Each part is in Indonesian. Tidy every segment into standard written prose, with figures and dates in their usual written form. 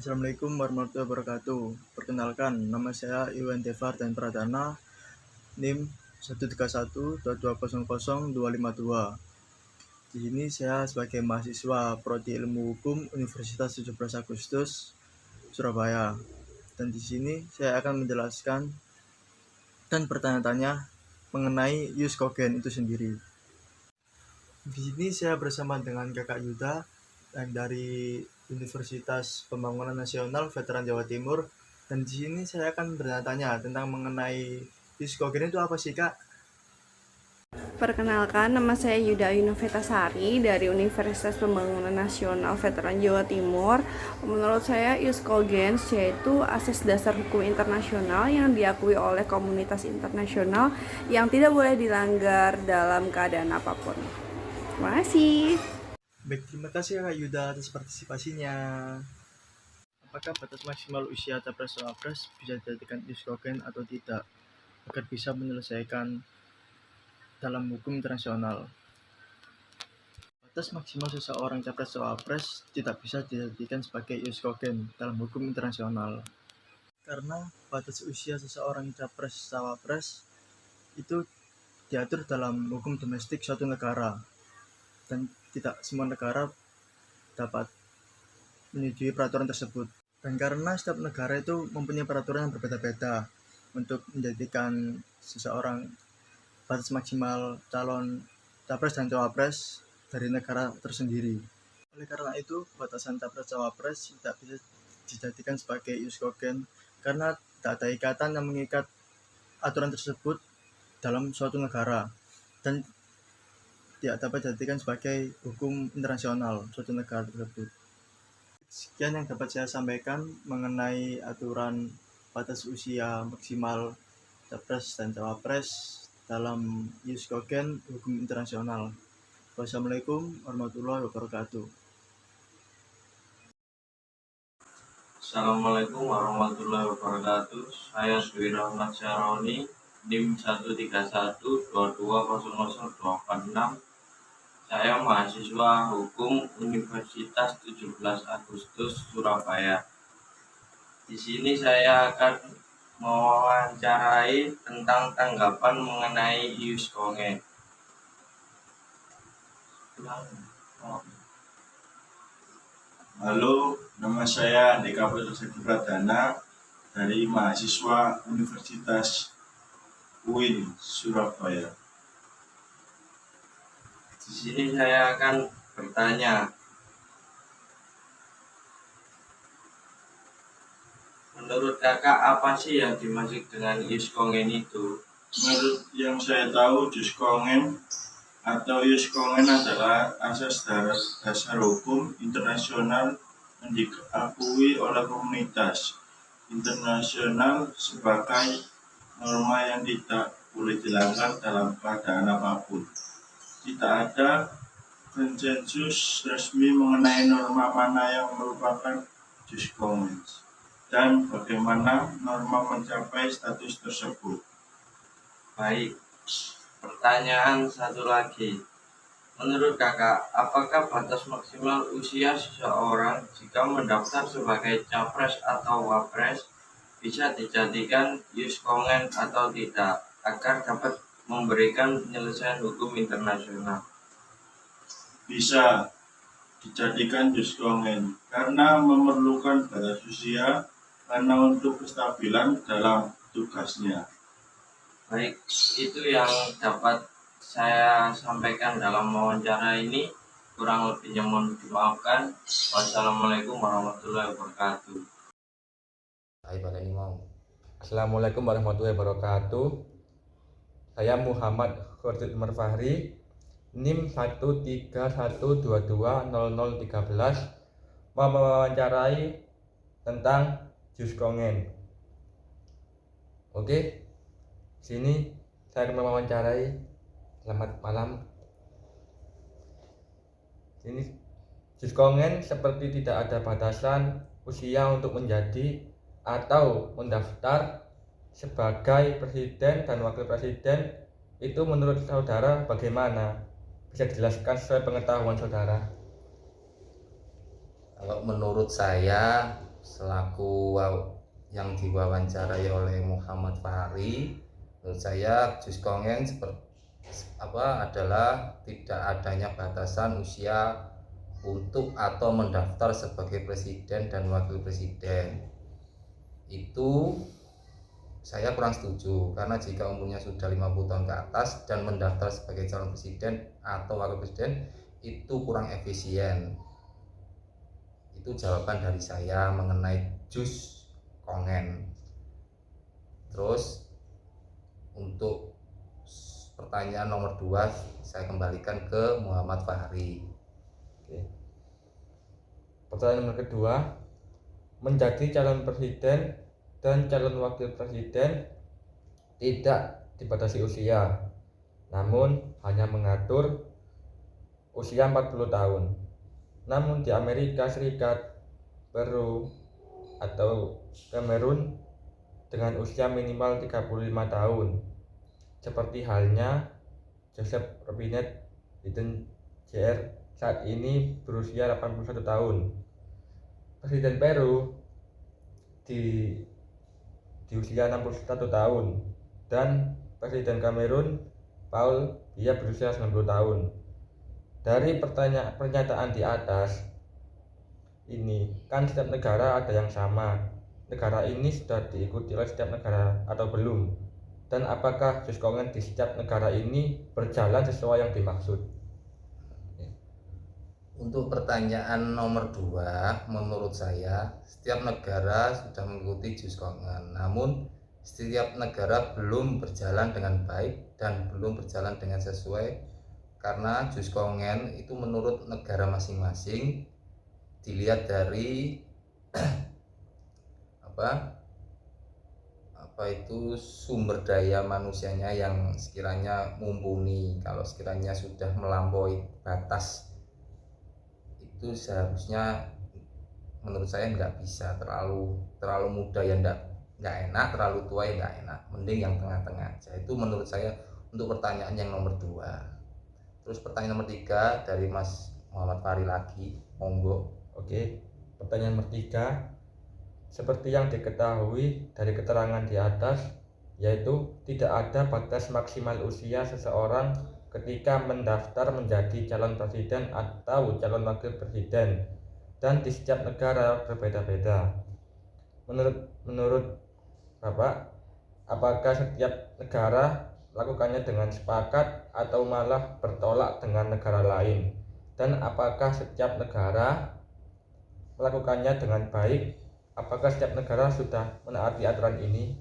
Assalamualaikum warahmatullahi wabarakatuh. Perkenalkan, nama saya Iwan Devar dan Pradana, NIM 13122000252. Di sini saya sebagai mahasiswa Prodi Ilmu Hukum Universitas 17 Agustus Surabaya. Dan di sini saya akan menjelaskan dan bertanya-tanya mengenai Jus Cogen itu sendiri. Di sini saya bersama dengan Kakak Yuda yang dari Universitas Pembangunan Nasional Veteran Jawa Timur, dan di sini saya akan bertanya-tanya tentang mengenai Diskogen itu apa sih, Kak? Perkenalkan, nama saya Yuda Ayunovetasari dari Universitas Pembangunan Nasional Veteran Jawa Timur. Menurut saya, Iuskogens yaitu asas dasar hukum internasional yang diakui oleh komunitas internasional yang tidak boleh dilanggar dalam keadaan apapun. Terima kasih. Baik, terima kasih Kak Yuda atas partisipasinya. Apakah batas maksimal usia Capres-Cawapres bisa dijadikan Diskogen atau tidak agar bisa menyelesaikan dalam hukum internasional? Batas maksimal seseorang Capres-Cawapres tidak bisa dijadikan sebagai Jus Cogen dalam hukum internasional. Karena batas usia seseorang Capres-Cawapres itu diatur dalam hukum domestik suatu negara, dan tidak semua negara dapat menyetujui peraturan tersebut. Dan karena setiap negara itu mempunyai peraturan yang berbeda-beda untuk menjadikan seseorang batas maksimal calon capres dan cawapres dari negara tersendiri. Oleh karena itu, batasan capres-cawapres tidak bisa dijadikan sebagai Jus Cogen karena tidak ada ikatan yang mengikat aturan tersebut dalam suatu negara, dan tidak dapat dijadikan sebagai hukum internasional suatu negara tersebut. Sekian yang dapat saya sampaikan mengenai aturan batas usia maksimal capres dan cawapres dalam Jus Cogen hukum internasional. Wassalamualaikum warahmatullahi wabarakatuh. Assalamualaikum warahmatullahi wabarakatuh. Saya Dwi Rahmat Syaroni, NIM 131220026. Saya mahasiswa Hukum Universitas 17 Agustus Surabaya. Di sini saya akan mewawancarai tentang tanggapan mengenai Jus Cogen. Halo, nama saya Andika Putra Pradana dari mahasiswa Universitas UIN Surabaya. Di sini saya akan bertanya, menurut kakak apa sih yang dimaksud dengan Jus Cogen itu? Menurut yang saya tahu, Jus Cogen atau Jus Cogen adalah asas dasar hukum internasional yang diakui oleh komunitas internasional sebagai norma yang tidak boleh dilanggar dalam keadaan apapun. Tidak ada konsensus resmi mengenai norma mana yang merupakan Jus Cogen dan bagaimana norma mencapai status tersebut. Baik, pertanyaan satu lagi. Menurut kakak, apakah batas maksimal usia seseorang jika mendaftar sebagai capres atau wapres bisa dijadikan Jus Cogen atau tidak agar dapat memberikan penyelesaian hukum internasional? Bisa dijadikan Jus Cogen karena memerlukan batas usia karena untuk kestabilan dalam tugasnya. Baik, itu yang dapat saya sampaikan dalam wawancara ini. Kurang lebihnya mohon dimaafkan. Wassalamualaikum warahmatullahi wabarakatuh. Assalamualaikum warahmatullahi wabarakatuh. Saya Muhammad Khordit Umar Fahri, NIM 131220013, mewawancarai tentang Jus Cogen. Oke, sini saya akan mewawancarai. Selamat malam. Ini Jus Cogen seperti tidak ada batasan usia untuk menjadi atau mendaftar sebagai presiden dan wakil presiden. Itu menurut saudara bagaimana? Bisa dijelaskan sesuai pengetahuan saudara? Kalau menurut saya selaku yang diwawancarai oleh Muhammad Fahri, menurut saya Jus Kongen adalah tidak adanya batasan usia untuk atau mendaftar sebagai presiden dan wakil presiden. Itu saya kurang setuju, karena jika umurnya sudah 50 tahun ke atas dan mendaftar sebagai calon presiden atau wakil presiden itu kurang efisien. Itu jawaban dari saya mengenai Jus Kongen. Terus untuk pertanyaan nomor 2 saya kembalikan ke Muhammad Fahri. Oke. Pertanyaan nomor kedua, menjadi calon presiden dan calon wakil presiden tidak dibatasi usia, namun hanya mengatur usia 40 tahun. Namun di Amerika Serikat, Peru atau Kamerun dengan usia minimal 35 tahun. Seperti halnya Joseph Robinette Biden Jr. saat ini berusia 81 tahun. Presiden Peru di usia 61 tahun, dan Presiden Kamerun Paul Biya berusia 90 tahun. Dari pernyataan di atas ini kan setiap negara ada yang sama. Negara ini sudah diikuti oleh setiap negara atau belum? Dan apakah Jus Kongen di setiap negara ini berjalan sesuai yang dimaksud? Untuk pertanyaan nomor 2, menurut saya setiap negara sudah mengikuti Jus Kongen, namun setiap negara belum berjalan dengan baik dan belum berjalan dengan sesuai, karena Jus Kongen itu menurut negara masing-masing dilihat dari itu sumber daya manusianya yang sekiranya mumpuni. Kalau sekiranya sudah melampaui batas itu seharusnya menurut saya nggak bisa, terlalu muda ya nggak enak, terlalu tua ya nggak enak, mending yang tengah-tengah aja. Itu menurut saya untuk pertanyaan yang nomor 2. Terus pertanyaan nomor 3 dari Mas Muhammad Fahri lagi, monggo. Oke, pertanyaan nomor 3, seperti yang diketahui dari keterangan di atas, yaitu tidak ada batas maksimal usia seseorang ketika mendaftar menjadi calon presiden atau calon wakil presiden, dan di setiap negara berbeda-beda. Menurut Bapak, apakah setiap negara lakukannya dengan sepakat atau malah bertolak dengan negara lain? Dan apakah setiap negara melakukannya dengan baik? Apakah setiap negara sudah menaati aturan ini?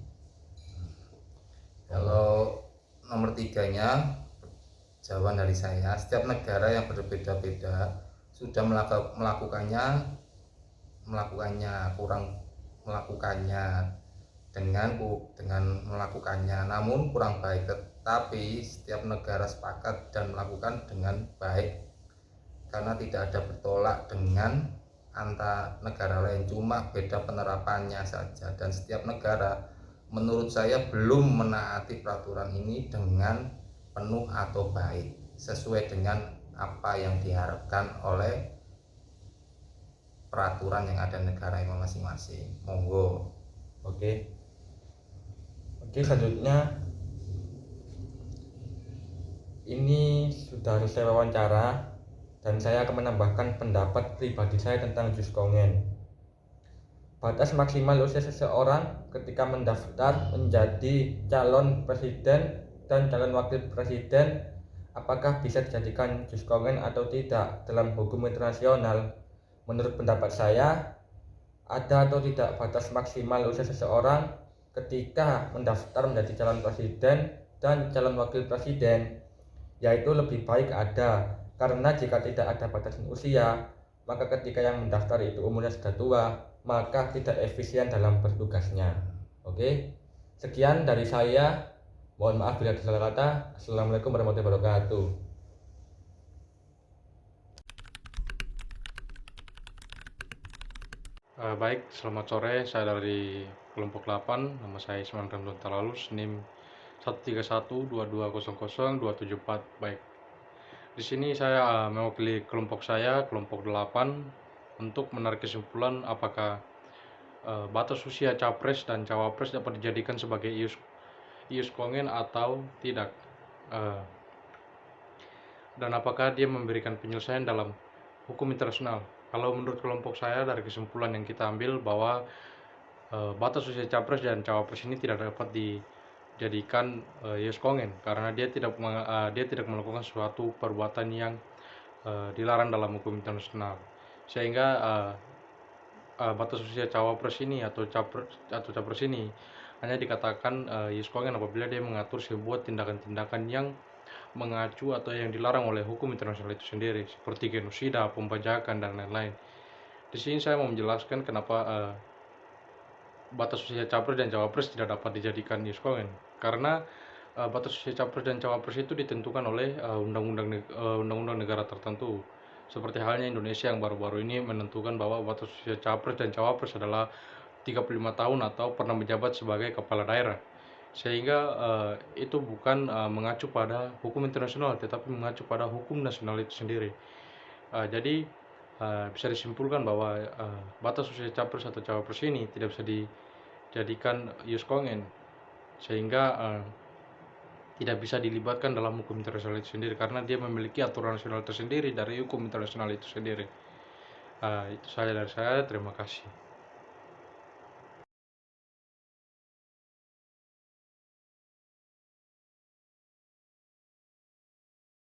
Kalau nomor 3-nya, jawaban dari saya, setiap negara yang berbeda-beda sudah melakukannya namun kurang baik. Tetapi setiap negara sepakat dan melakukan dengan baik, karena tidak ada bertolak dengan antar negara lain, cuma beda penerapannya saja. Dan setiap negara menurut saya belum menaati peraturan ini dengan penuh atau baik sesuai dengan apa yang diharapkan oleh peraturan yang ada di negara yang masing-masing. Monggo. Oke, selanjutnya ini sudah selesai wawancara dan saya akan menambahkan pendapat pribadi saya tentang Jus Kongen. Batas maksimal usia seseorang ketika mendaftar menjadi calon presiden dan calon wakil presiden, apakah bisa dijadikan Jus Kongen atau tidak dalam hukum internasional? Menurut pendapat saya, ada atau tidak batas maksimal usia seseorang ketika mendaftar menjadi calon presiden dan calon wakil presiden, yaitu lebih baik ada, karena jika tidak ada batasan usia, maka ketika yang mendaftar itu umurnya sudah tua, maka tidak efisien dalam bertugasnya. Oke, sekian dari saya. Mohon maaf bila ada salah kata. Assalamualaikum warahmatullahi wabarakatuh. Baik, selamat sore. Saya dari kelompok 8. Nama saya Isman Ramdan Talalus, NIM 13122000274. Baik. Di sini saya mewakili kelompok saya, kelompok 8, untuk menarik kesimpulan apakah batas usia capres dan cawapres dapat dijadikan sebagai ius kongen atau tidak, dan apakah dia memberikan penyelesaian dalam hukum internasional. Kalau menurut kelompok saya, dari kesimpulan yang kita ambil bahwa batas usia capres dan cawapres ini tidak dapat dijadikan ius kongen karena dia tidak melakukan suatu perbuatan yang dilarang dalam hukum internasional, sehingga batas usia cawapres ini atau capres ini hanya dikatakan ius kongen apabila dia mengatur sebuah tindakan-tindakan yang mengacu atau yang dilarang oleh hukum internasional itu sendiri, seperti genosida, pembajakan, dan lain-lain. Di sini saya mau menjelaskan kenapa batas usia capres dan cawapres tidak dapat dijadikan ius kongen, karena batas usia capres dan cawapres itu ditentukan oleh undang-undang negara tertentu. Seperti halnya Indonesia yang baru-baru ini menentukan bahwa batas usia capres dan cawapres adalah 35 tahun atau pernah menjabat sebagai kepala daerah, sehingga itu bukan mengacu pada hukum internasional tetapi mengacu pada hukum nasional itu sendiri. Jadi bisa disimpulkan bahwa batas usia capres atau cawapres ini tidak bisa dijadikan ius kongen, sehingga tidak bisa dilibatkan dalam hukum internasional itu sendiri karena dia memiliki aturan nasional tersendiri dari hukum internasional itu sendiri. Itu saja dari saya, terima kasih.